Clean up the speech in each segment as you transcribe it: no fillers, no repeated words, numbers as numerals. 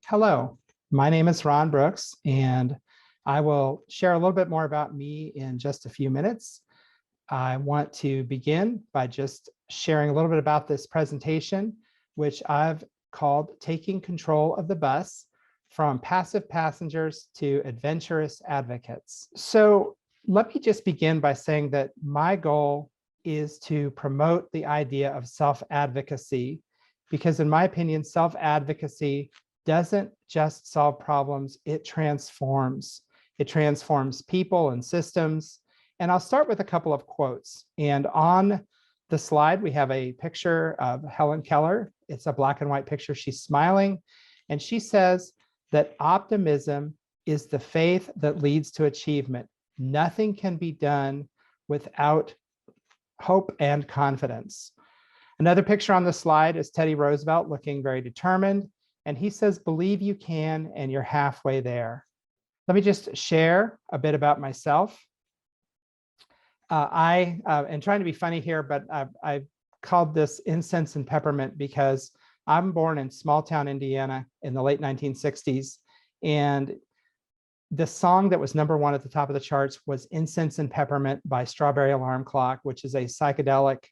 Hello, my name is Ron Brooks, and I will share a little bit more about me in just a few minutes. I want to begin by just sharing a little bit about this presentation, which I've called Taking Control of the Bus from Passive Passengers to Adventurous Advocates. So let me just begin by saying that my goal is to promote the idea of self-advocacy, because in my opinion, self-advocacy doesn't just solve problems, it transforms. It transforms people and systems. And I'll start with a couple of quotes. And on the slide, we have a picture of Helen Keller. It's a black and white picture. She's smiling. And she says that optimism is the faith that leads to achievement. Nothing can be done without hope and confidence. Another picture on the slide is Teddy Roosevelt looking very determined. And he says, believe you can, and you're halfway there. Let me just share a bit about myself. I am trying to be funny here, but I called this Incense and Peppermint because I'm born in small town Indiana in the late 1960s. And the song that was #1 at the top of the charts was Incense and Peppermint by Strawberry Alarm Clock, which is a psychedelic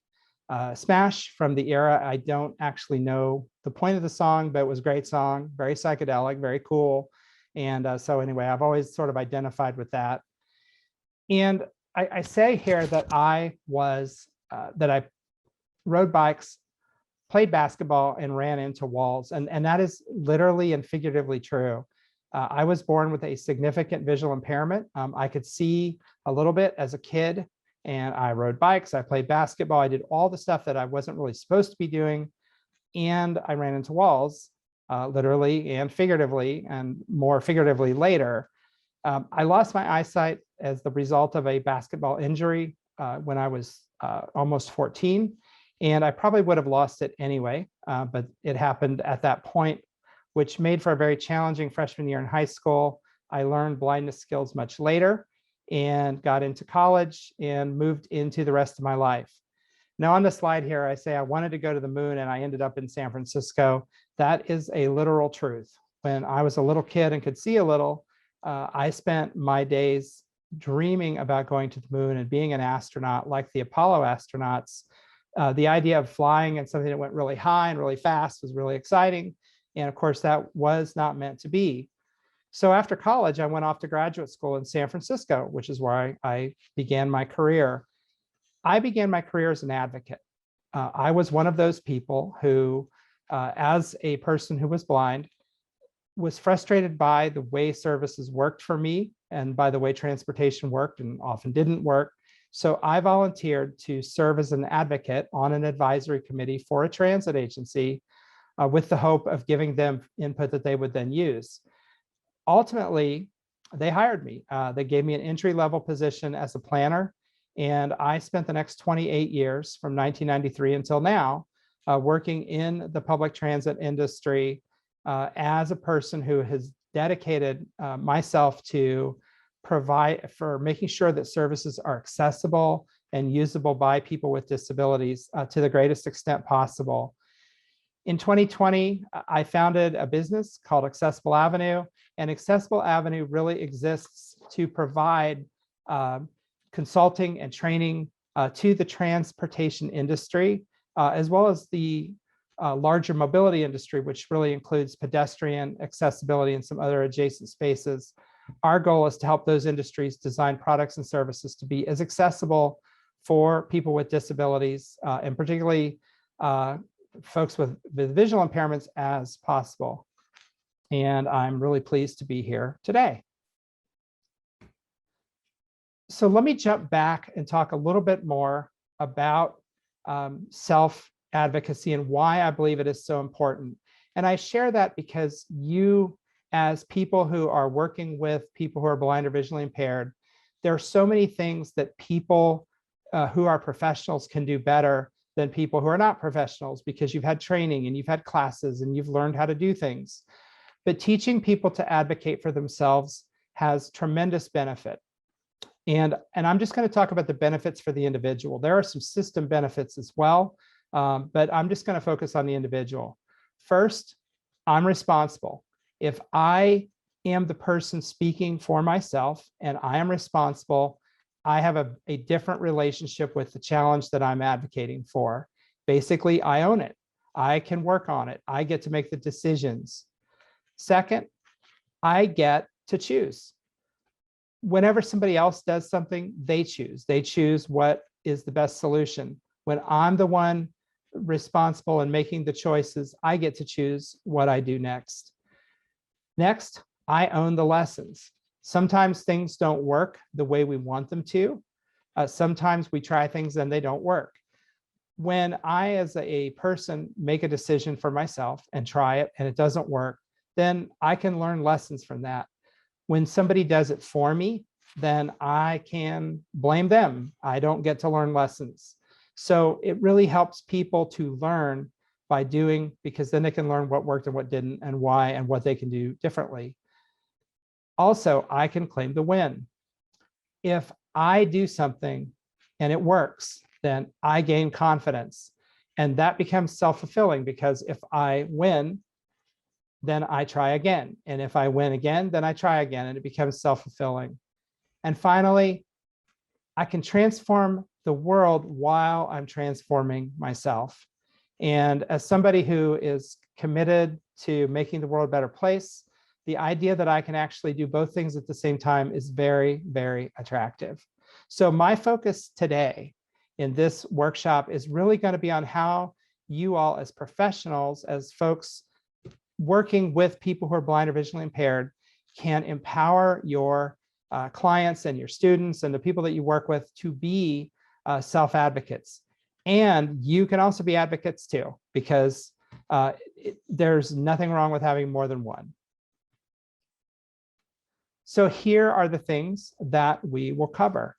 smash from the era. I don't actually know the point of the song, but it was a great song, very psychedelic, very cool. And so anyway, I've always sort of identified with that. And I say here that I rode bikes, played basketball, and ran into walls. And that is literally and figuratively true. I was born with a significant visual impairment. I could see a little bit as a kid, and I rode bikes, I played basketball, I did all the stuff that I wasn't really supposed to be doing, and I ran into walls, literally and figuratively, and more figuratively later. I lost my eyesight as the result of a basketball injury when I was almost 14, and I probably would have lost it anyway, but it happened at that point, which made for a very challenging freshman year in high school. I learned blindness skills much later and got into college and moved into the rest of my life. Now on the slide here, I say I wanted to go to the moon and I ended up in San Francisco. That is a literal truth. When I was a little kid and could see a little, I spent my days dreaming about going to the moon and being an astronaut like the Apollo astronauts. The idea of flying and something that went really high and really fast was really exciting. And of course, that was not meant to be. So after college, I went off to graduate school in San Francisco, which is where I began my career. I began my career as an advocate. I was one of those people who, as a person who was blind, was frustrated by the way services worked for me and by the way transportation worked and often didn't work. So I volunteered to serve as an advocate on an advisory committee for a transit agency with the hope of giving them input that they would then use. Ultimately, they hired me. They gave me an entry-level position as a planner, and I spent the next 28 years from 1993 until now working in the public transit industry as a person who has dedicated myself to provide for making sure that services are accessible and usable by people with disabilities to the greatest extent possible. In 2020, I founded a business called Accessible Avenue, and Accessible Avenue really exists to provide consulting and training to the transportation industry, as well as the larger mobility industry, which really includes pedestrian accessibility and some other adjacent spaces. Our goal is to help those industries design products and services to be as accessible for people with disabilities, and particularly folks with visual impairments as possible. And I'm really pleased to be here today. So let me jump back and talk a little bit more about self-advocacy and why I believe it is so important. And I share that because you, as people who are working with people who are blind or visually impaired, there are so many things that people who are professionals can do better than people who are not professionals, because you've had training and you've had classes and you've learned how to do things. But teaching people to advocate for themselves has tremendous benefit. And I'm just going to talk about the benefits for the individual. There are some system benefits as well, but I'm just going to focus on the individual. First, I'm responsible. If I am the person speaking for myself and I am responsible, I have a different relationship with the challenge that I'm advocating for. Basically, I own it. I can work on it. I get to make the decisions. Second, I get to choose. Whenever somebody else does something, they choose. They choose what is the best solution. When I'm the one responsible and making the choices, I get to choose what I do next. Next, I own the lessons. Sometimes things don't work the way we want them to. Sometimes we try things and they don't work. When I, as a person, make a decision for myself and try it and it doesn't work, then I can learn lessons from that. When somebody does it for me, then I can blame them. I don't get to learn lessons. So it really helps people to learn by doing, because then they can learn what worked and what didn't and why and what they can do differently. Also, I can claim the win. If I do something and it works, then I gain confidence. And that becomes self-fulfilling, because if I win, then I try again. And if I win again, then I try again, and it becomes self-fulfilling. And finally, I can transform the world while I'm transforming myself. And as somebody who is committed to making the world a better place, the idea that I can actually do both things at the same time is very, very attractive. So my focus today in this workshop is really going to be on how you all, as professionals, as folks working with people who are blind or visually impaired, can empower your clients and your students and the people that you work with to be self-advocates. And you can also be advocates too, because there's nothing wrong with having more than one. So here are the things that we will cover.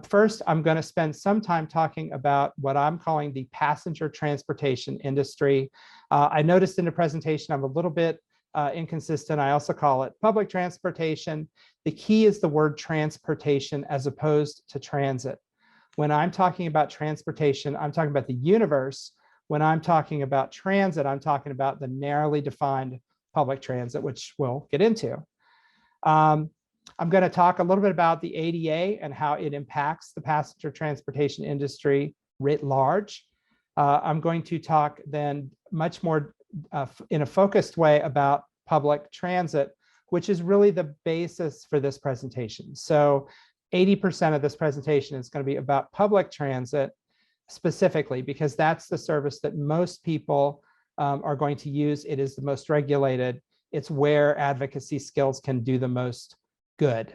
First, I'm going to spend some time talking about what I'm calling the passenger transportation industry. I noticed in the presentation I'm a little bit inconsistent. I also call it public transportation. The key is the word transportation as opposed to transit. When I'm talking about transportation, I'm talking about the universe. When I'm talking about transit, I'm talking about the narrowly defined public transit, which we'll get into. I'm going to talk a little bit about the ADA and how it impacts the passenger transportation industry writ large. I'm going to talk then much more in a focused way about public transit, which is really the basis for this presentation. So 80% of this presentation is going to be about public transit specifically, because that's the service that most people are going to use. It is the most regulated. It's where advocacy skills can do the most good.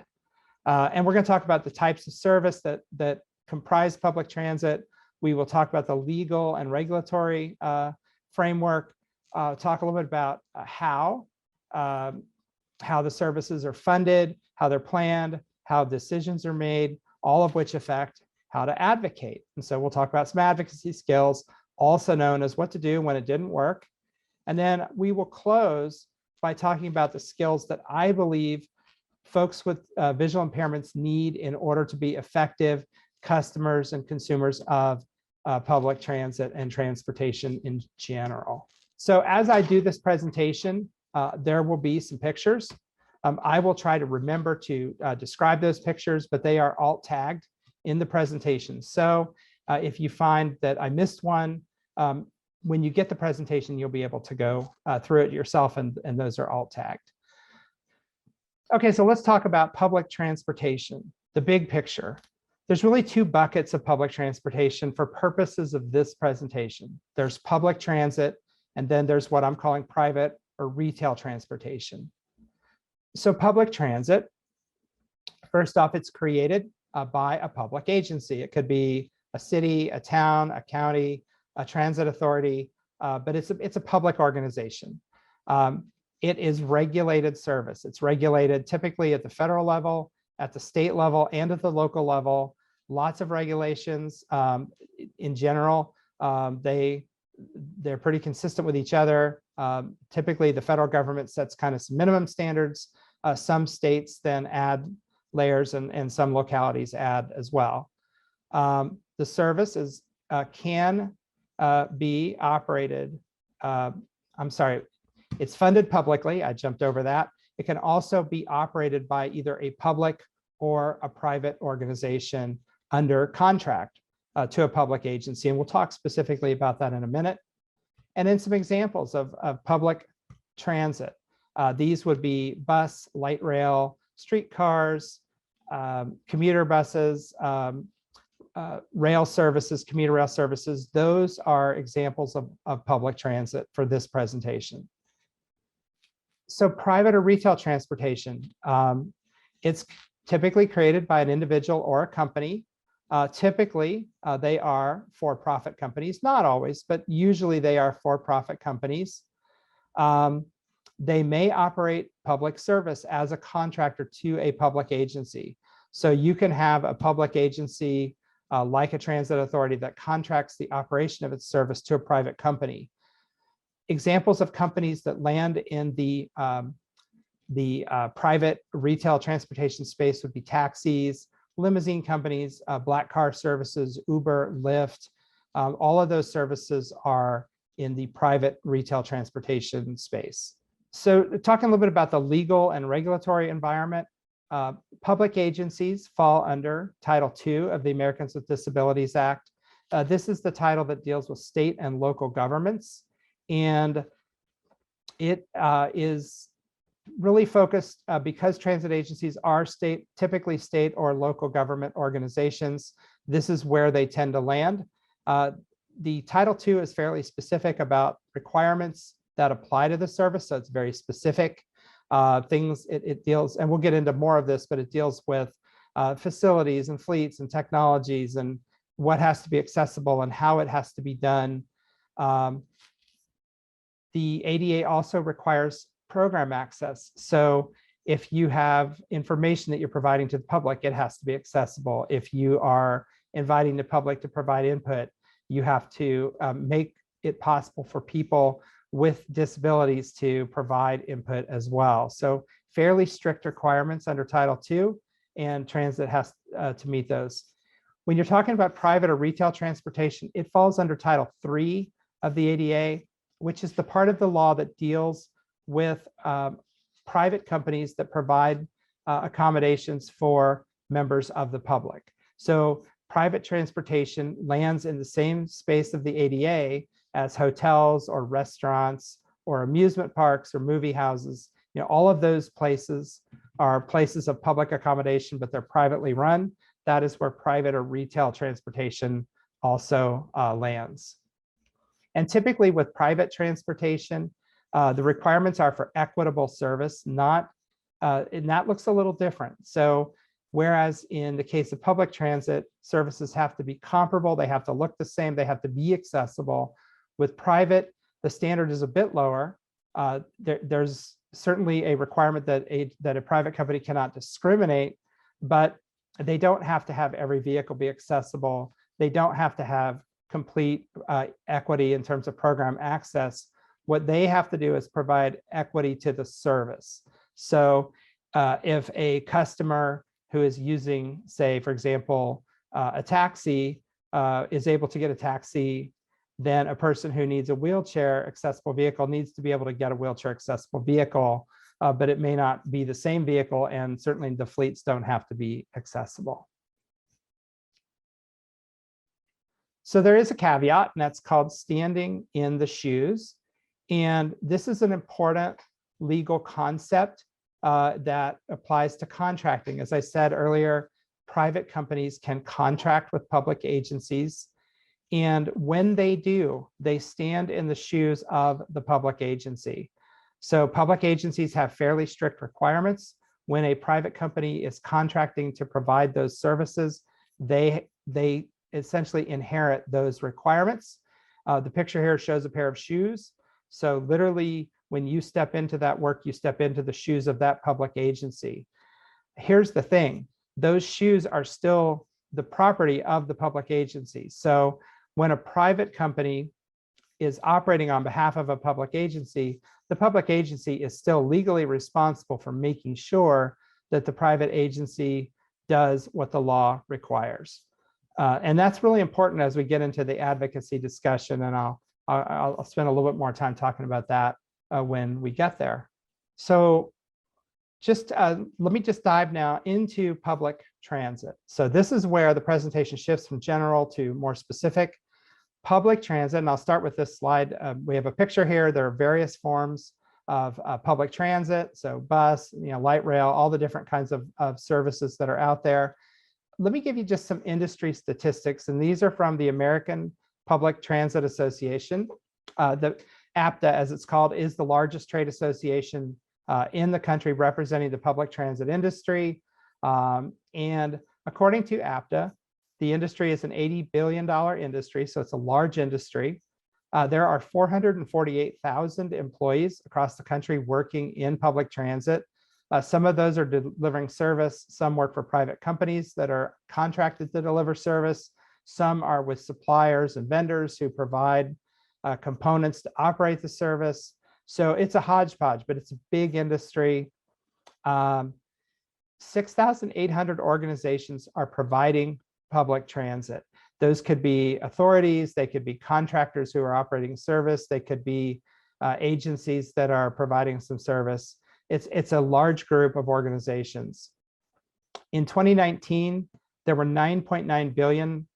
And we're going to talk about the types of service that comprise public transit. We will talk about the legal and regulatory framework, talk a little bit about how the services are funded, how they're planned, how decisions are made, all of which affect how to advocate. And so we'll talk about some advocacy skills, also known as what to do when it didn't work. And then we will close by talking about the skills that I believe folks with visual impairments need in order to be effective customers and consumers of public transit and transportation in general. So as I do this presentation, there will be some pictures. I will try to remember to describe those pictures, but they are alt tagged in the presentation. So if you find that I missed one, when you get the presentation, you'll be able to go through it yourself, and those are alt tagged. Okay, so let's talk about public transportation, the big picture. There's really two buckets of public transportation for purposes of this presentation. There's public transit, and then there's what I'm calling private or retail transportation. So public transit, first off, it's created by a public agency. It could be a city, a town, a county, a transit authority, but it's a public organization. It is regulated service. It's regulated typically at the federal level, at the state level, and at the local level. Lots of regulations. In general, they're pretty consistent with each other. Typically, the federal government sets kind of some minimum standards. Some states then add layers, and some localities add as well. The service can be operated. It's funded publicly. I jumped over that. It can also be operated by either a public or a private organization under contract to a public agency. And we'll talk specifically about that in a minute. And then some examples of public transit. These would be bus, light rail, streetcars, commuter buses, rail services, commuter rail services. Those are examples of public transit for this presentation. So private or retail transportation, it's typically created by an individual or a company. Typically, they are for-profit companies, not always, but usually they are for-profit companies. They may operate public service as a contractor to a public agency. So you can have a public agency like a transit authority that contracts the operation of its service to a private company. Examples of companies that land in the private retail transportation space would be taxis, limousine companies, black car services, Uber, Lyft. All of those services are in the private retail transportation space. So talking a little bit about the legal and regulatory environment, public agencies fall under Title II of the Americans with Disabilities Act. This is the title that deals with state and local governments. And it is really focused because transit agencies are typically state or local government organizations. This is where they tend to land. The Title II is fairly specific about requirements that apply to the service. So it's very specific things it deals, and we'll get into more of this, but it deals with facilities and fleets and technologies and what has to be accessible and how it has to be done. The ADA also requires program access. So if you have information that you're providing to the public, it has to be accessible. If you are inviting the public to provide input, you have to make it possible for people with disabilities to provide input as well. So fairly strict requirements under Title II, and transit has to meet those. When you're talking about private or retail transportation, it falls under Title III of the ADA, which is the part of the law that deals with private companies that provide accommodations for members of the public. So private transportation lands in the same space of the ADA as hotels or restaurants or amusement parks or movie houses. You know, all of those places are places of public accommodation, but they're privately run. That is where private or retail transportation also lands. And typically with private transportation, the requirements are for equitable service, not, and that looks a little different. So whereas in the case of public transit, services have to be comparable, they have to look the same, they have to be accessible. With private, the standard is a bit lower. There's certainly a requirement that a private company cannot discriminate, but they don't have to have every vehicle be accessible. They don't have to have complete equity in terms of program access. What they have to do is provide equity to the service. So if a customer who is using, say, for example, a taxi is able to get a taxi, then a person who needs a wheelchair accessible vehicle needs to be able to get a wheelchair accessible vehicle, but it may not be the same vehicle, and certainly the fleets don't have to be accessible. So there is a caveat, and that's called standing in the shoes. And this is an important legal concept that applies to contracting. As I said earlier, private companies can contract with public agencies. And when they do, they stand in the shoes of the public agency. So public agencies have fairly strict requirements. When a private company is contracting to provide those services, they essentially inherit those requirements. The picture here shows a pair of shoes. So literally, when you step into that work, you step into the shoes of that public agency. Here's the thing, those shoes are still the property of the public agency. So when a private company is operating on behalf of a public agency, the public agency is still legally responsible for making sure that the private agency does what the law requires. And that's really important as we get into the advocacy discussion, and I'll spend a little bit more time talking about that when we get there. So just let me just dive now into public transit. So this is where the presentation shifts from general to more specific. Public transit, and I'll start with this slide. We have a picture here. There are various forms of public transit, so bus, light rail, all the different kinds of services that are out there. Let me give you just some industry statistics, and these are from the American Public Transit Association. The APTA, as it's called, is the largest trade association in the country representing the public transit industry. And according to APTA, the industry is an $80 billion industry, so it's a large industry. There are 448,000 employees across the country working in public transit. Some of those are delivering service. Some work for private companies that are contracted to deliver service. Some are with suppliers and vendors who provide components to operate the service. So it's a hodgepodge, but it's a big industry. 6,800 organizations are providing public transit. Those could be authorities, they could be contractors who are operating service, they could be agencies that are providing some service. It's a large group of organizations. In 2019, there were 9.9 billion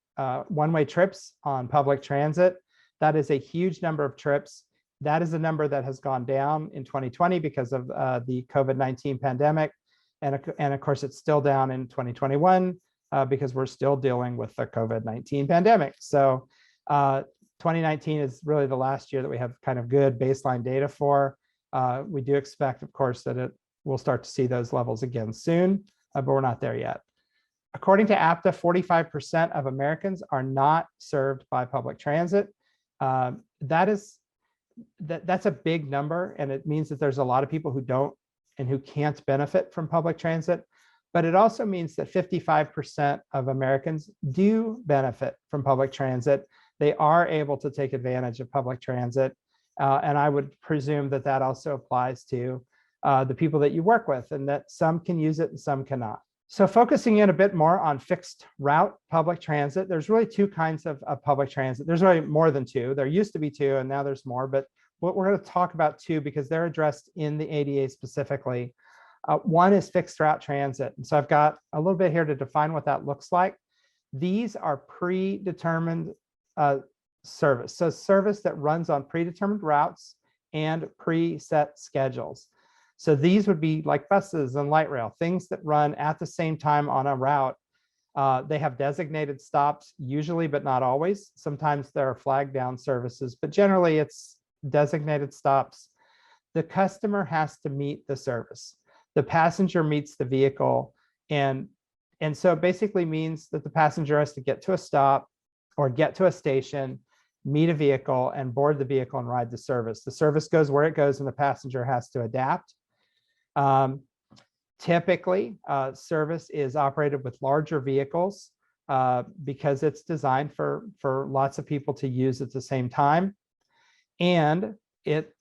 one-way trips on public transit. That is a huge number of trips. That is a number that has gone down in 2020 because of the COVID-19 pandemic. And of course, it's still down in 2021 because we're still dealing with the COVID-19 pandemic. So 2019 is really the last year that we have kind of good baseline data for. We do expect, of course, that we'll start to see those levels again soon, but we're not there yet. According to APTA, 45% of Americans are not served by public transit. That's a big number, and it means that there's a lot of people who don't and who can't benefit from public transit. But it also means that 55% of Americans do benefit from public transit. They are able to take advantage of public transit. And I would presume that that also applies to the people that you work with, and that some can use it and some cannot. So focusing in a bit more on fixed route public transit, there's really two kinds of public transit. There's really more than two. There used to be two, and now there's more. But what we're going to talk about two because they're addressed in the ADA specifically. One is fixed route transit. And so I've got a little bit here to define what that looks like. These are predetermined service. So service that runs on predetermined routes and preset schedules. So these would be like buses and light rail, things that run at the same time on a route. They have designated stops usually, but not always. Sometimes there are flag down services, but generally it's designated stops. The customer has to meet the service. The passenger meets the vehicle. And so it basically means that the passenger has to get to a stop or get to a station, meet a vehicle, and board the vehicle and ride the service. The service goes where it goes, and the passenger has to adapt. Typically, service is operated with larger vehicles because it's designed for lots of people to use at the same time. And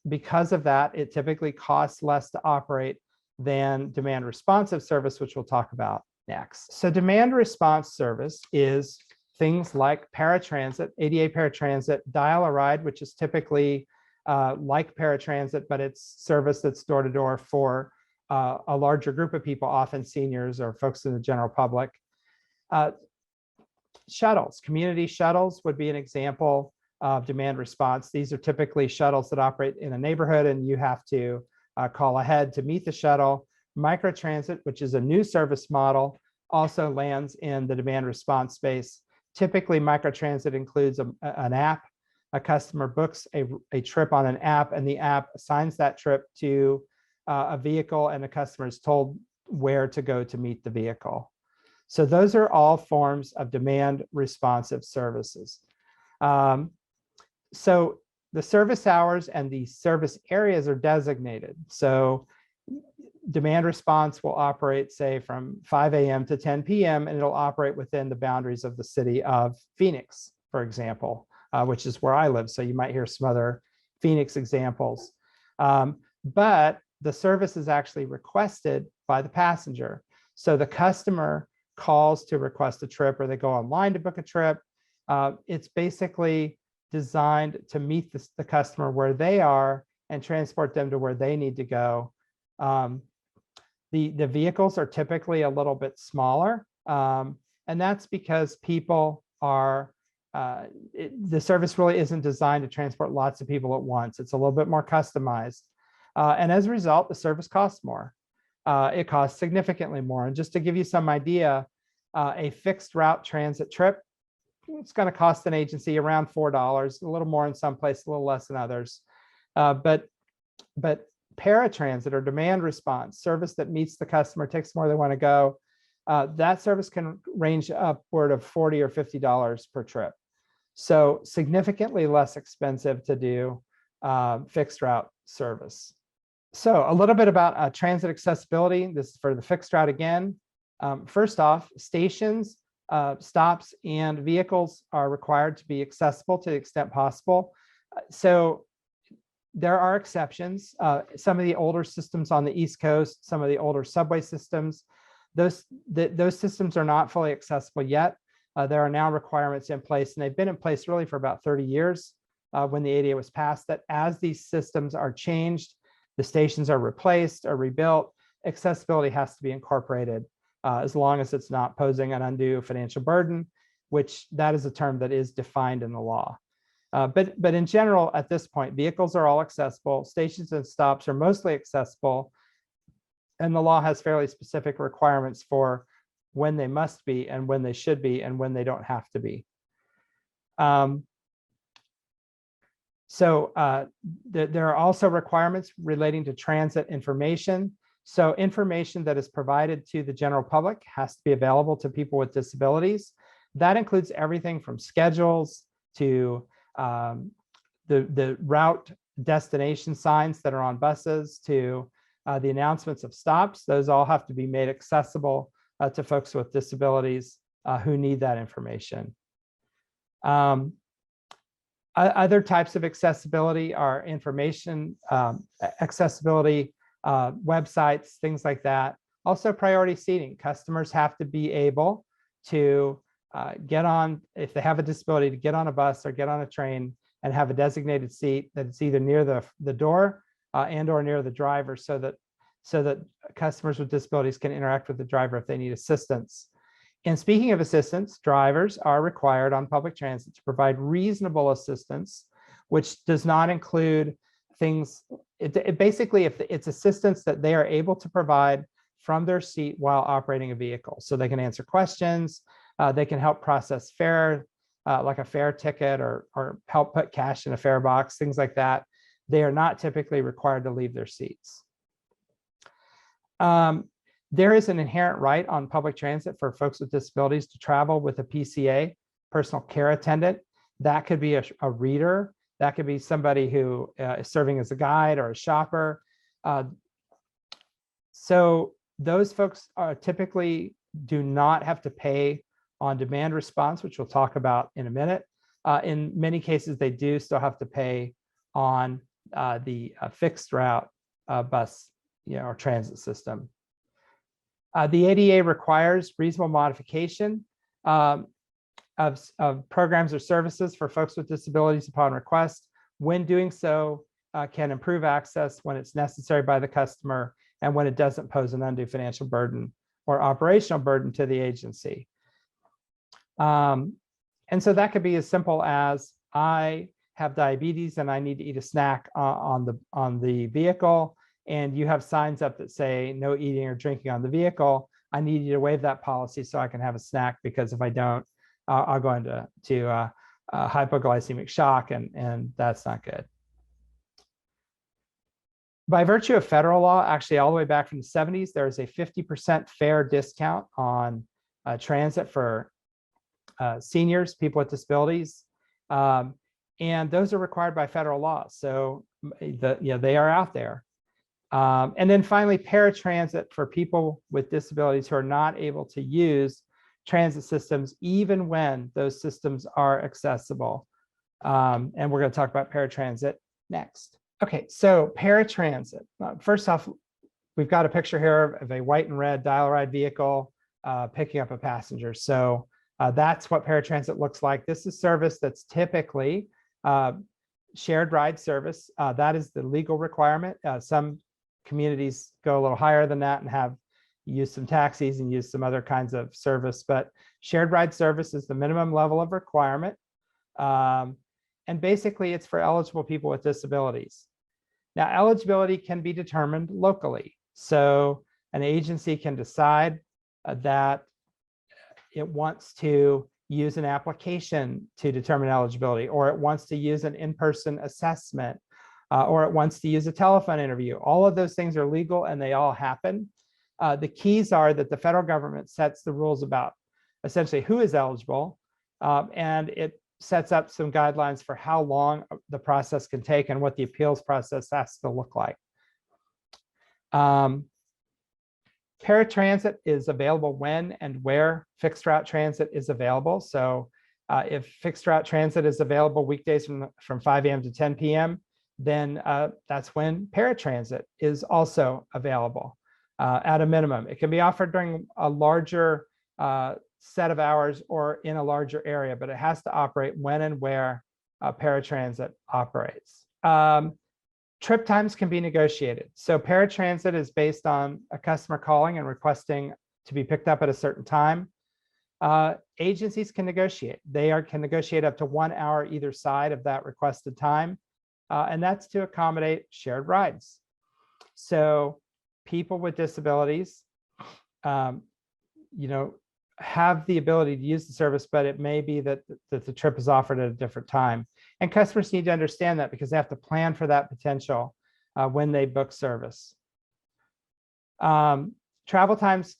because of that, it typically costs less to operate than demand responsive service, which we'll talk about next. So demand response service is things like paratransit, ADA paratransit, dial a ride, which is typically like paratransit, but it's service that's door to door for a larger group of people, often seniors or folks in the general public. Shuttles, community shuttles would be an example of demand response. These are typically shuttles that operate in a neighborhood and you have to call ahead to meet the shuttle. Microtransit, which is a new service model, also lands in the demand response space. Typically, microtransit includes an app. A customer books a trip on an app, and the app assigns that trip to a vehicle, and the customer is told where to go to meet the vehicle. So those are all forms of demand responsive services. So the service hours and the service areas are designated. So demand response will operate, say, from 5 a.m. to 10 p.m., and it'll operate within the boundaries of the city of Phoenix, for example, which is where I live. So you might hear some other Phoenix examples. But the service is actually requested by the passenger. So the customer calls to request a trip, or they go online to book a trip. It's basically designed to meet the customer where they are and transport them to where they need to go. The vehicles are typically a little bit smaller, and that's because people are, the service really isn't designed to transport lots of people at once. It's a little bit more customized. And as a result, the service costs more. It costs significantly more. And just to give you some idea, a fixed route transit trip, it's going to cost an agency around $4, a little more in some places, a little less in others. But paratransit, or demand response service that meets the customer, takes more they want to go, that service can range upward of $40 or $50 per trip. So significantly less expensive to do fixed route service. So a little bit about transit accessibility. This is for the fixed route again. First off, stations, stops, and vehicles are required to be accessible to the extent possible. So there are exceptions. Some of the older systems on the East Coast, some of the older subway systems, those systems are not fully accessible yet. There are now requirements in place, and they've been in place really for about 30 years when the ADA was passed, that as these systems are changed, the stations are replaced or rebuilt, accessibility has to be incorporated, as long as it's not posing an undue financial burden, which that is a term that is defined in the law. But in general, at this point, vehicles are all accessible, stations and stops are mostly accessible, and the law has fairly specific requirements for when they must be and when they should be and when they don't have to be. There are also requirements relating to transit information. So information that is provided to the general public has to be available to people with disabilities. That includes everything from schedules to the route destination signs that are on buses to the announcements of stops. Those all have to be made accessible to folks with disabilities who need that information. Other types of accessibility are information accessibility, websites, things like that. Also priority seating. Customers have to be able to get on, if they have a disability, to get on a bus or get on a train and have a designated seat that's either near the door and or near the driver, so that customers with disabilities can interact with the driver if they need assistance. And speaking of assistance, drivers are required on public transit to provide reasonable assistance, which does not include things, basically, if it's assistance that they are able to provide from their seat while operating a vehicle. So they can answer questions, they can help process fare, like a fare ticket, or help put cash in a fare box, things like that. They are not typically required to leave their seats. There is an inherent right on public transit for folks with disabilities to travel with a PCA, personal care attendant. That could be a reader. That could be somebody who is serving as a guide or a shopper. So those folks are typically do not have to pay on demand response, which we'll talk about in a minute. In many cases, they do still have to pay on the fixed route bus, or transit system. The ADA requires reasonable modification of programs or services for folks with disabilities upon request. When doing so, can improve access when it's necessary by the customer and when it doesn't pose an undue financial burden or operational burden to the agency. And so that could be as simple as, I have diabetes and I need to eat a snack on the vehicle, and you have signs up that say no eating or drinking on the vehicle. I need you to waive that policy so I can have a snack, because if I don't, I'll go into hypoglycemic shock, and that's not good. By virtue of federal law, actually all the way back from the 70s, there is a 50% fare discount on transit for seniors, people with disabilities. And those are required by federal law. So they are out there. And then finally, paratransit for people with disabilities who are not able to use transit systems, even when those systems are accessible. And we're going to talk about paratransit next. Okay, so paratransit. First off, we've got a picture here of a white and red dial-a-ride vehicle picking up a passenger. So that's what paratransit looks like. This is service that's typically shared ride service. That is the legal requirement. Some communities go a little higher than that and have use some taxis and use some other kinds of service, but shared ride service is the minimum level of requirement. And basically it's for eligible people with disabilities. Now, eligibility can be determined locally. So an agency can decide that it wants to use an application to determine eligibility, or it wants to use an in-person assessment, or it wants to use a telephone interview. All of those things are legal and they all happen. The keys are that the federal government sets the rules about essentially who is eligible, and it sets up some guidelines for how long the process can take and what the appeals process has to look like. Paratransit is available when and where fixed route transit is available. So if fixed route transit is available weekdays from 5 a.m. to 10 p.m., then that's when paratransit is also available at a minimum. It can be offered during a larger set of hours or in a larger area, but it has to operate when and where paratransit operates. Trip times can be negotiated. So paratransit is based on a customer calling and requesting to be picked up at a certain time. Agencies can negotiate. Can negotiate up to 1 hour either side of that requested time. And that's to accommodate shared rides. So people with disabilities, have the ability to use the service, but it may be that the trip is offered at a different time. And customers need to understand that because they have to plan for that potential when they book service. Travel times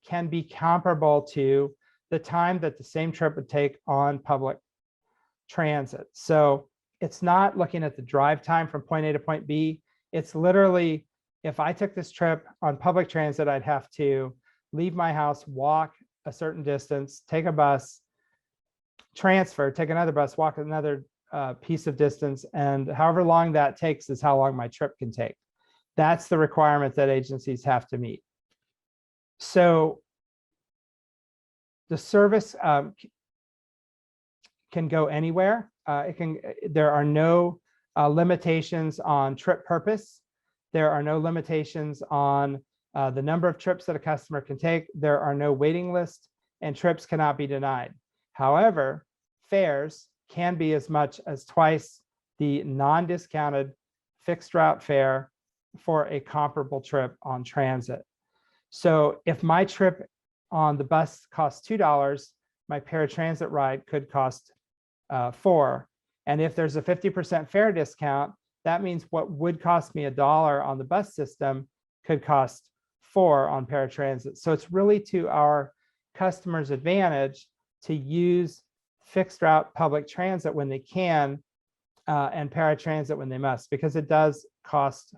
can be comparable to the time that the same trip would take on public transit. So it's not looking at the drive time from point A to point B. It's literally, if I took this trip on public transit, I'd have to leave my house, walk a certain distance, take a bus, transfer, take another bus, walk another piece of distance, and however long that takes is how long my trip can take. That's the requirement that agencies have to meet. So the service can go anywhere. There are no limitations on trip purpose. There are no limitations on the number of trips that a customer can take. There are no waiting lists, and trips cannot be denied. However, fares can be as much as twice the non-discounted fixed route fare for a comparable trip on transit. So if my trip on the bus costs $2, my paratransit ride could cost $4. And if there's a 50% fare discount, that means what would cost me $1 on the bus system could cost $4 on paratransit. So it's really to our customers' advantage to use fixed route public transit when they can and paratransit when they must, because it does cost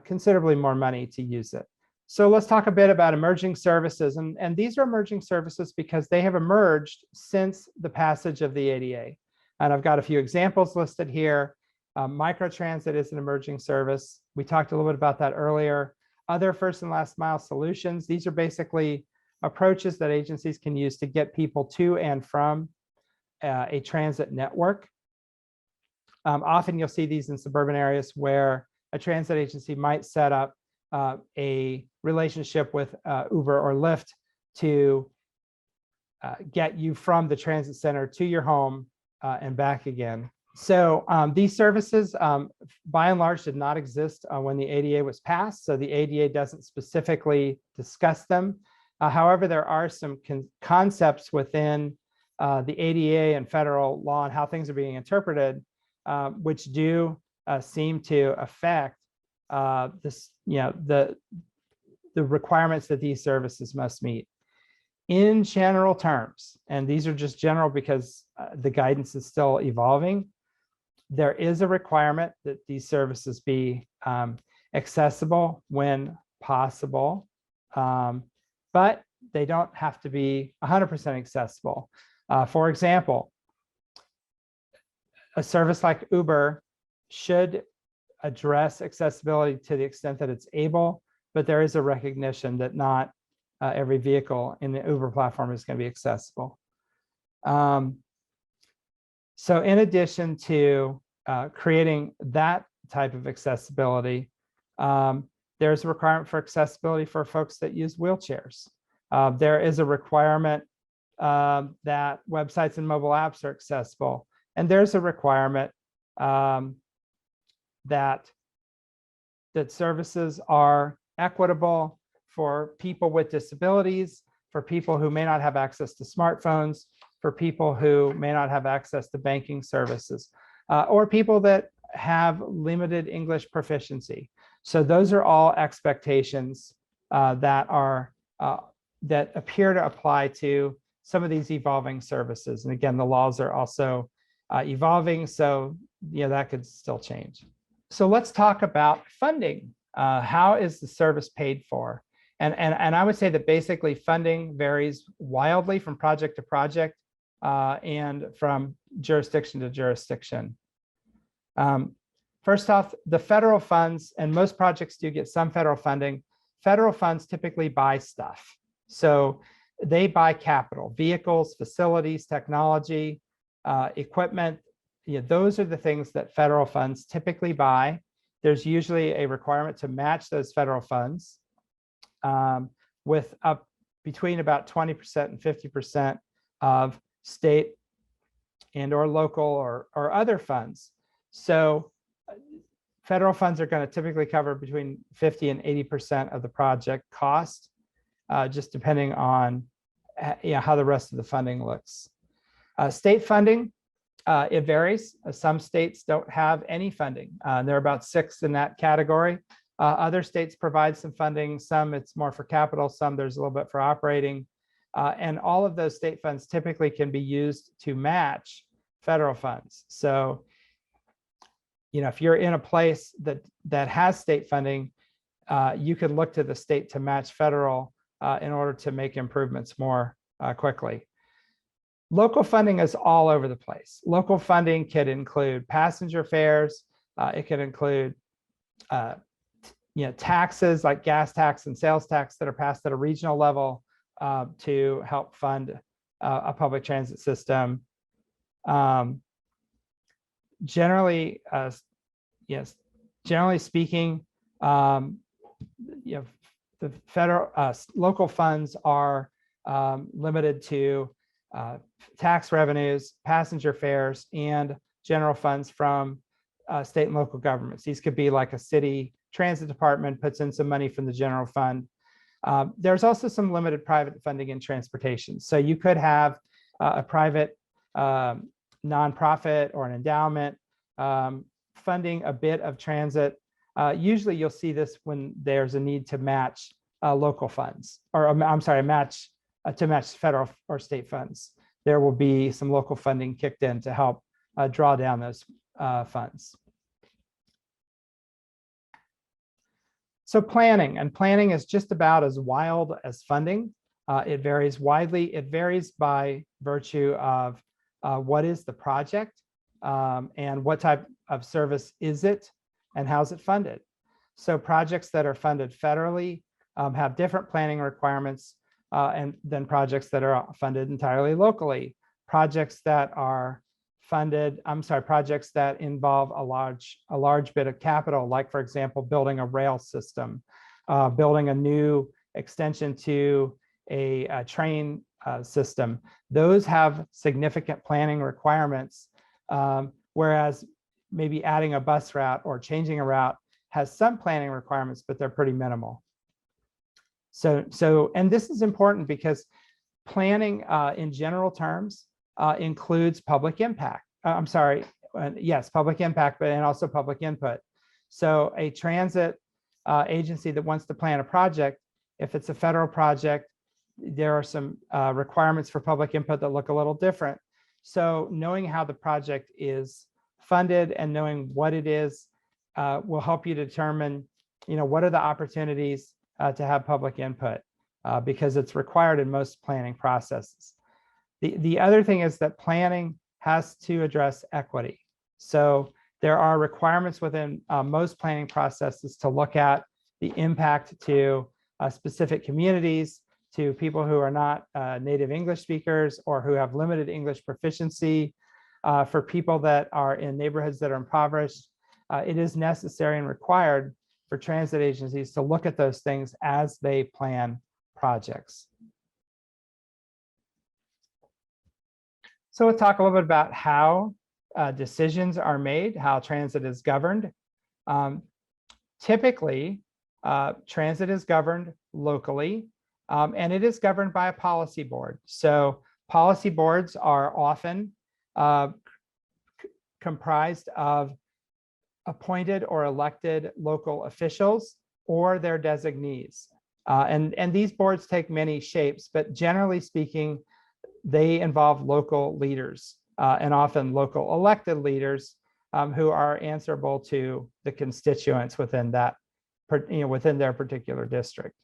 considerably more money to use it. So let's talk a bit about emerging services. And these are emerging services because they have emerged since the passage of the ADA. And I've got a few examples listed here. Microtransit is an emerging service. We talked a little bit about that earlier. Other first and last mile solutions. These are basically approaches that agencies can use to get people to and from a transit network. Often you'll see these in suburban areas where a transit agency might set up a relationship with Uber or Lyft to get you from the transit center to your home and back again. So these services, by and large, did not exist when the ADA was passed. So the ADA doesn't specifically discuss them. However, there are some concepts within the ADA and federal law and how things are being interpreted, which do seem to affect this, the requirements that these services must meet. In general terms, and these are just general because the guidance is still evolving, there is a requirement that these services be accessible when possible, but they don't have to be 100% accessible. For example, a service like Uber should address accessibility to the extent that it's able, but there is a recognition that not every vehicle in the Uber platform is going to be accessible. So in addition to creating that type of accessibility. There's a requirement for accessibility for folks that use wheelchairs. There is a requirement that websites and mobile apps are accessible. And there's a requirement that services are equitable for people with disabilities, for people who may not have access to smartphones, for people who may not have access to banking services, or people that have limited English proficiency. So those are all expectations that appear to apply to some of these evolving services. And again, the laws are also evolving, so that could still change. So let's talk about funding. How is the service paid for? And I would say that basically funding varies wildly from project to project and from jurisdiction to jurisdiction. First off, the federal funds, and most projects do get some federal funding. Federal funds typically buy stuff. So they buy capital, vehicles, facilities, technology, equipment. Those are the things that federal funds typically buy. There's usually a requirement to match those federal funds with up between about 20% and 50% of state and or local or other funds. So federal funds are going to typically cover between 50 and 80% of the project cost, just depending on how the rest of the funding looks. State funding, it varies. Some states don't have any funding. There are about 6 in that category. Other states provide some funding. Some it's more for capital. Some there's a little bit for operating. And all of those state funds typically can be used to match federal funds. So, if you're in a place that has state funding, you could look to the state to match federal in order to make improvements more quickly. Local funding is all over the place. Local funding could include passenger fares. It could include taxes like gas tax and sales tax that are passed at a regional level to help fund a public transit system. Generally speaking, the federal local funds are limited to tax revenues, passenger fares, and general funds from state and local governments. These could be like a city transit department puts in some money from the general fund. There's also some limited private funding in transportation. So you could have a private nonprofit or an endowment funding a bit of transit. Usually you'll see this when there's a need to match local funds, or I'm sorry, to match federal or state funds. There will be some local funding kicked in to help draw down those funds. So planning is just about as wild as funding. It varies widely. It varies by virtue of what is the project and what type of service is it and how's it funded. So projects that are funded federally have different planning requirements and then projects that are funded entirely locally. Projects that are funded, projects that involve a large bit of capital, like for example, building a rail system, building a new extension to a train system. Those have significant planning requirements, whereas maybe adding a bus route or changing a route has some planning requirements, but they're pretty minimal. So, and this is important because planning in general terms includes public impact. Yes, public impact, but and also public input. So a transit agency that wants to plan a project, if it's a federal project, there are some requirements for public input that look a little different. So knowing how the project is funded and knowing what it is will help you determine, what are the opportunities to have public input because it's required in most planning processes. The other thing is that planning has to address equity. So there are requirements within most planning processes to look at the impact to specific communities, to people who are not native English speakers or who have limited English proficiency, For people that are in neighborhoods that are impoverished, it is necessary and required for transit agencies to look at those things as they plan projects. So we'll talk a little bit about how decisions are made, how transit is governed. Typically, transit is governed locally, and it is governed by a policy board. So policy boards are often comprised of appointed or elected local officials or their designees. And these boards take many shapes, but generally speaking, they involve local leaders and often local elected leaders who are answerable to the constituents within that, within their particular district.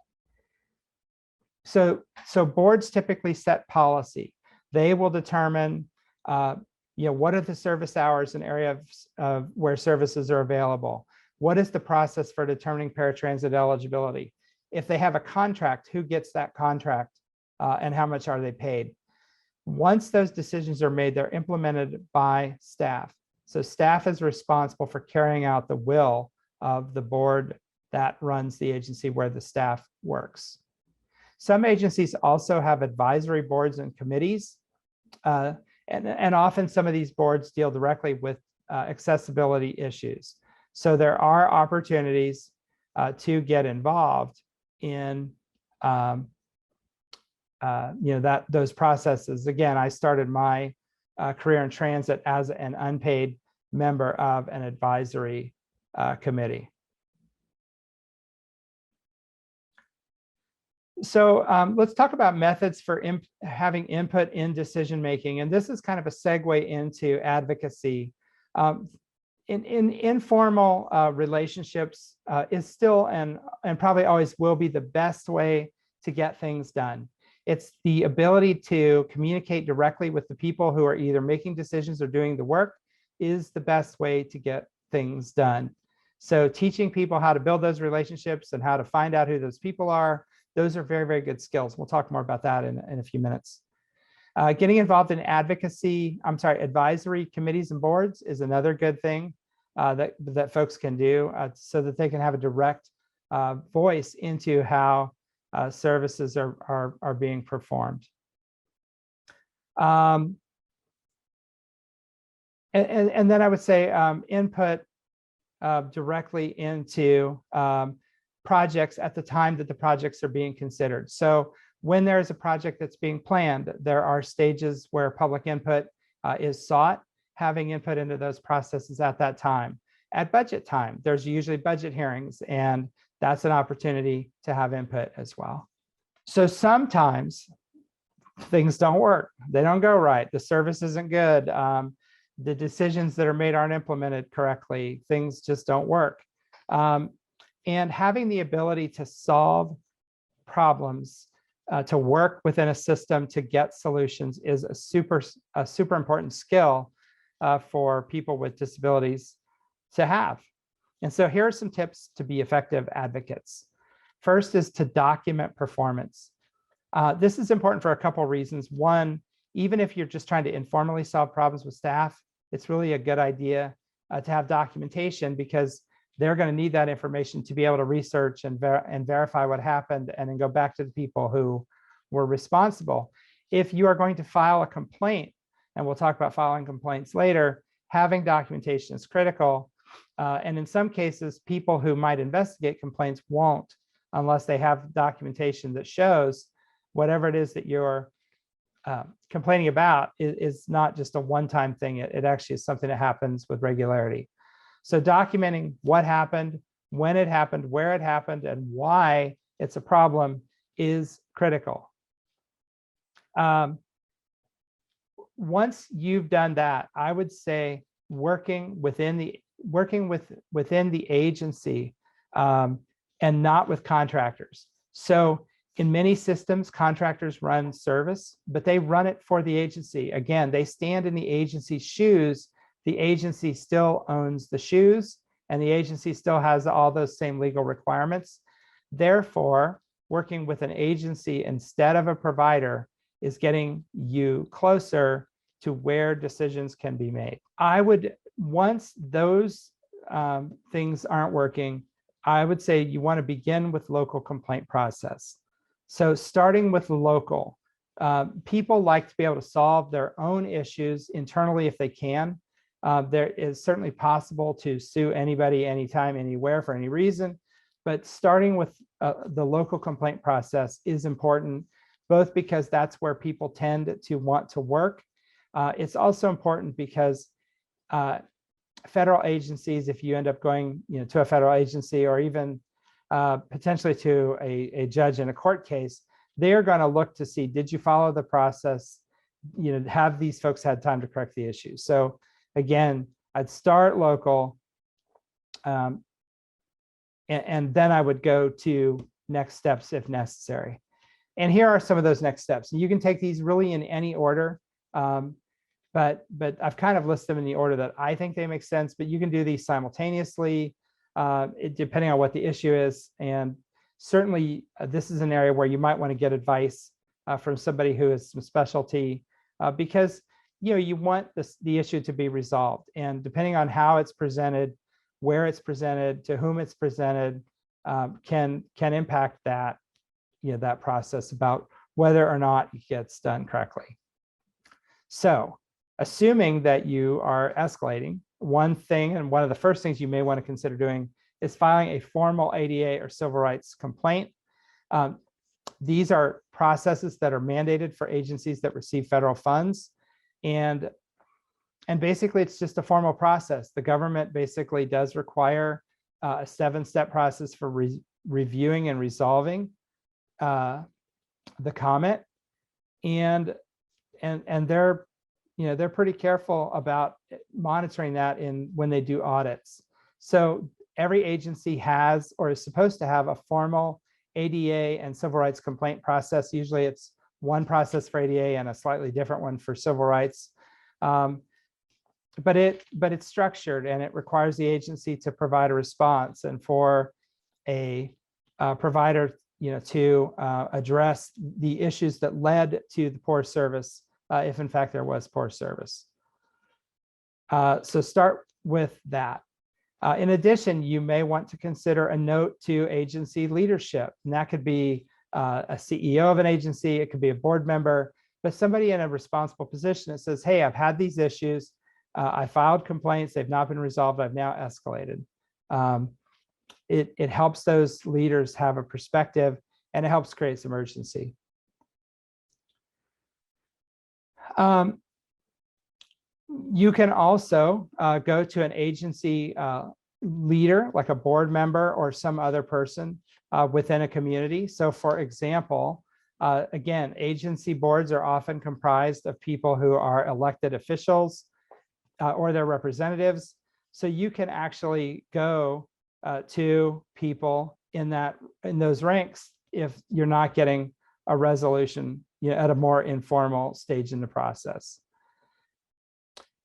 So boards typically set policy. They will determine, what are the service hours in areas of where services are available? What is the process for determining paratransit eligibility? If they have a contract, who gets that contract and how much are they paid? Once those decisions are made, they're implemented by staff. So staff is responsible for carrying out the will of the board that runs the agency where the staff works. Some agencies also have advisory boards and committees. And often some of these boards deal directly with accessibility issues. So there are opportunities to get involved in those processes. Again, I started my career in transit as an unpaid member of an advisory committee. So let's talk about methods for having input in decision making. And this is kind of a segue into advocacy. In informal relationships is still and probably always will be the best way to get things done. It's the ability to communicate directly with the people who are either making decisions or doing the work is the best way to get things done. So teaching people how to build those relationships and how to find out who those people are, those are very, very good skills. We'll talk more about that in a few minutes. Getting involved in advisory committees and boards is another good thing that folks can do so that they can have a direct voice into how services are being performed. And then I would say input directly into projects at the time that the projects are being considered. So when there's a project that's being planned, there are stages where public input is sought, having input into those processes at that time. At budget time, there's usually budget hearings, and that's an opportunity to have input as well. So sometimes things don't work. They don't go right. The service isn't good. The decisions that are made aren't implemented correctly. Things just don't work. And having the ability to solve problems, to work within a system to get solutions is a super important skill for people with disabilities to have. And so here are some tips to be effective advocates. First is to document performance. This is important for a couple of reasons. One, even if you're just trying to informally solve problems with staff, it's really a good idea to have documentation, because they're going to need that information to be able to research and verify what happened and then go back to the people who were responsible. If you are going to file a complaint, and we'll talk about filing complaints later, having documentation is critical. And in some cases, people who might investigate complaints won't unless they have documentation that shows whatever it is that you're complaining about is not just a one-time thing. It actually is something that happens with regularity. So documenting what happened, when it happened, where it happened, and why it's a problem is critical. Once you've done that, I would say working within the agency and not with contractors. So in many systems, contractors run service, but they run it for the agency. Again, they stand in the agency's shoes. The agency still owns the shoes, and the agency still has all those same legal requirements. Therefore, working with an agency instead of a provider is getting you closer to where decisions can be made. I would, once those things aren't working, I would say you want to begin with local complaint process. So starting with local, people like to be able to solve their own issues internally if they can. There is certainly possible to sue anybody, anytime, anywhere for any reason, but starting with the local complaint process is important, both because that's where people tend to want to work. It's also important because federal agencies, if you end up going to a federal agency or even potentially to a judge in a court case, they're going to look to see, did you follow the process? Have these folks had time to correct the issue? So again, I'd start local, and then I would go to next steps if necessary. And here are some of those next steps. And you can take these really in any order, but I've kind of listed them in the order that I think they make sense, but you can do these simultaneously, depending on what the issue is. And certainly this is an area where you might want to get advice from somebody who has some specialty, because you want the issue to be resolved. And depending on how it's presented, where it's presented, to whom it's presented, can impact that that process about whether or not it gets done correctly. So assuming that you are escalating, one thing, and one of the first things you may want to consider doing, is filing a formal ADA or civil rights complaint. These are processes that are mandated for agencies that receive federal funds. And basically, it's just a formal process. The government basically does require a 7-step process for reviewing and resolving the comment. And they're they're pretty careful about monitoring that when they do audits. So every agency has or is supposed to have a formal ADA and civil rights complaint process. Usually it's one process for ADA and a slightly different one for civil rights. But it's structured, and it requires the agency to provide a response, and for a provider to address the issues that led to the poor service, if in fact there was poor service. So start with that. In addition, you may want to consider a note to agency leadership, and that could be a CEO of an agency, it could be a board member, but somebody in a responsible position that says, hey, I've had these issues, I filed complaints, they've not been resolved, I've now escalated. It helps those leaders have a perspective, and it helps create some urgency. You can also go to an agency leader, like a board member or some other person within a community. So for example, again, agency boards are often comprised of people who are elected officials or their representatives. So you can actually go to people in those ranks if you're not getting a resolution at a more informal stage in the process.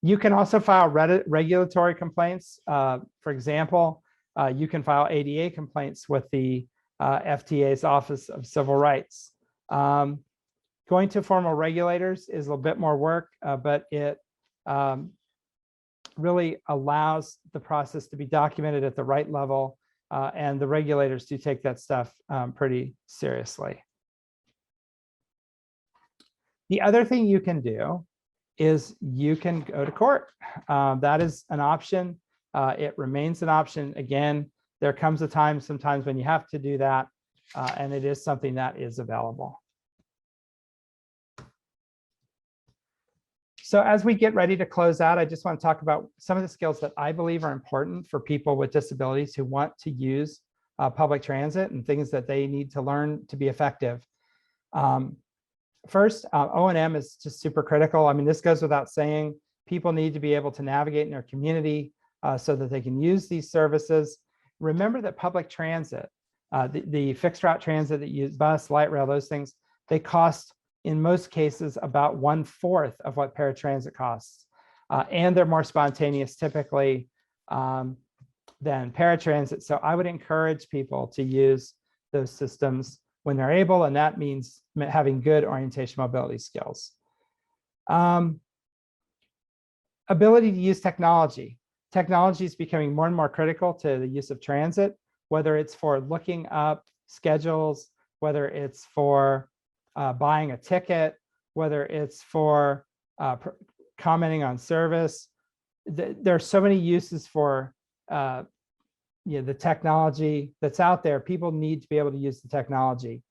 You can also file regulatory complaints. For example, you can file ADA complaints with the FTA's Office of Civil Rights. Going to formal regulators is a little bit more work, but it really allows the process to be documented at the right level, and the regulators do take that stuff pretty seriously. The other thing you can do is you can go to court. That is an option. It remains an option. Again, there comes a time sometimes when you have to do that, and it is something that is available. So as we get ready to close out, I just want to talk about some of the skills that I believe are important for people with disabilities who want to use public transit, and things that they need to learn to be effective. First, O&M is just super critical. I mean, this goes without saying. People need to be able to navigate in their community so that they can use these services. Remember that public transit, the fixed route transit that you use, bus, light rail, those things, they cost, in most cases, about 1/4 of what paratransit costs. And they're more spontaneous typically than paratransit. So I would encourage people to use those systems when they're able, and that means having good orientation mobility skills. Ability to use technology. Technology is becoming more and more critical to the use of transit, whether it's for looking up schedules, whether it's for buying a ticket, whether it's for commenting on service. There are so many uses for the technology that's out there. People need to be able to use the technology.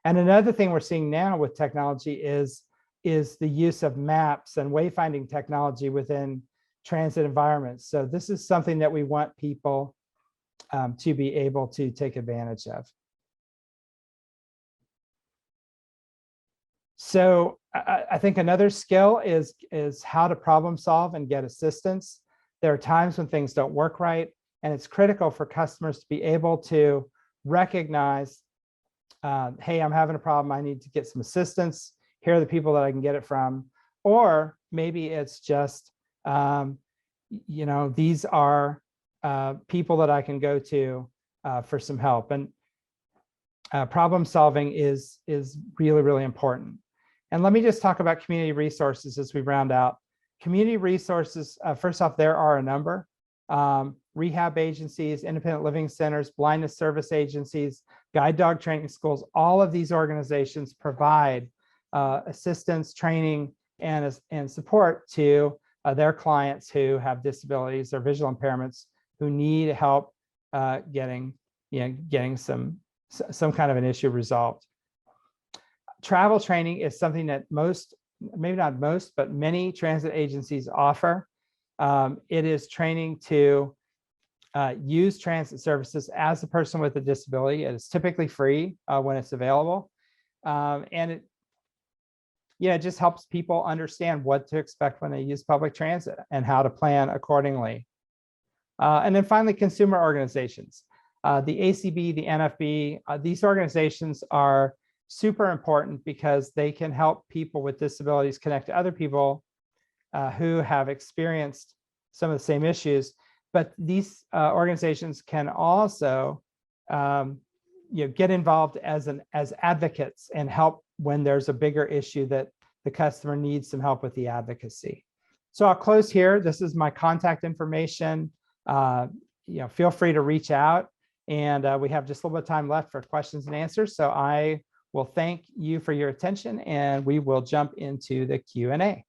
And another thing we're seeing now with technology is the use of maps and wayfinding technology within transit environments. So this is something that we want people to be able to take advantage of. So I think another skill is how to problem solve and get assistance. There are times when things don't work right, and it's critical for customers to be able to recognize, hey, I'm having a problem, I need to get some assistance. Here are the people that I can get it from. Or maybe it's just, these are people that I can go to for some help. And problem solving is really, really important. And let me just talk about community resources as we round out. Community resources, first off, there are a number. Rehab agencies, independent living centers, blindness service agencies, guide dog training schools, all of these organizations provide assistance, training, and support to their clients who have disabilities or visual impairments who need help getting some kind of an issue resolved. Travel training is something that most, maybe not most, but many transit agencies offer. It is training to use transit services as a person with a disability. It is typically free when it's available. And it just helps people understand what to expect when they use public transit and how to plan accordingly. And then finally, consumer organizations. The ACB, the NFB, these organizations are super important because they can help people with disabilities connect to other people who have experienced some of the same issues. But these organizations can also get involved as advocates and help when there's a bigger issue that the customer needs some help with the advocacy. So I'll close here. This is my contact information. Feel free to reach out. And we have just a little bit of time left for questions and answers. So I will thank you for your attention, and we will jump into the Q&A.